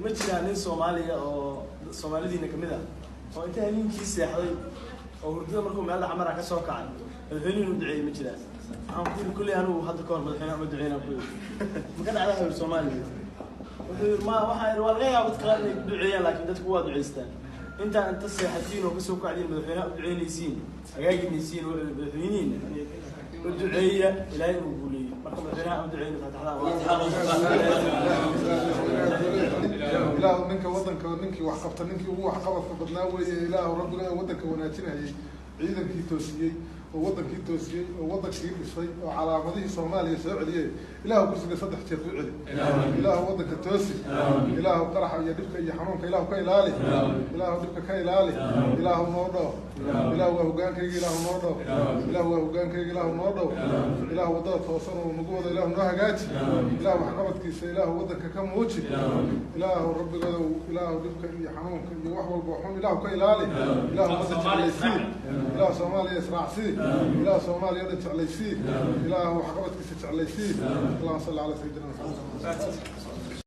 ma jiraan nin Soomaaliya oo Soomaalidiina kamid ah oo inta habeenkii seexday oo hurdada markuu meel xamar ka soo kacay madaxweynuhu duceeyay ma jiraan waxaan ku kulli anu hadda ka hor madaxweynaha ma duceeyna ku ma ka dhacday Soomaaliya ma waxa laga yaabaa dadka inay duceeyaan laakiin dadku waa duceystaan inta seexatiin oo ka soo kacday madaxweynaha duceynaysiin hagaajinaysiin oo madaxweynihiina duceeya ilaahay uu guuleeyay marka madaxweynaha duceeyna إله منك وطنك منك وحقبت منك وحقبت بدنا وإله ربنا وطنك وناتنا عيدا كي توسيي ووطن كي توسيي ووطن كي بشيء وعلى مديه صوماليا سعودية إله كرسي صدح تيرفع علي إله وطنك توسي إله قرح يدبك يا حنونك إله كيلالي إله دبك كيلالي إله نوضو إله وهجان كي إله نوضو إله وهجان كي إله نوضو إله وضع توصل ونقود إله نهجات إله وحقبت كيس إله وطنك كم وجه إله رب قدو إله دبك يا حنونك يوحول بوحون إله كيلالي إله وطنك عليسي إله صوماليا يسرع سي إله صوماليا يدت عليسي إله وحقبت كيس عليسي اللهم صل على سيدنا محمد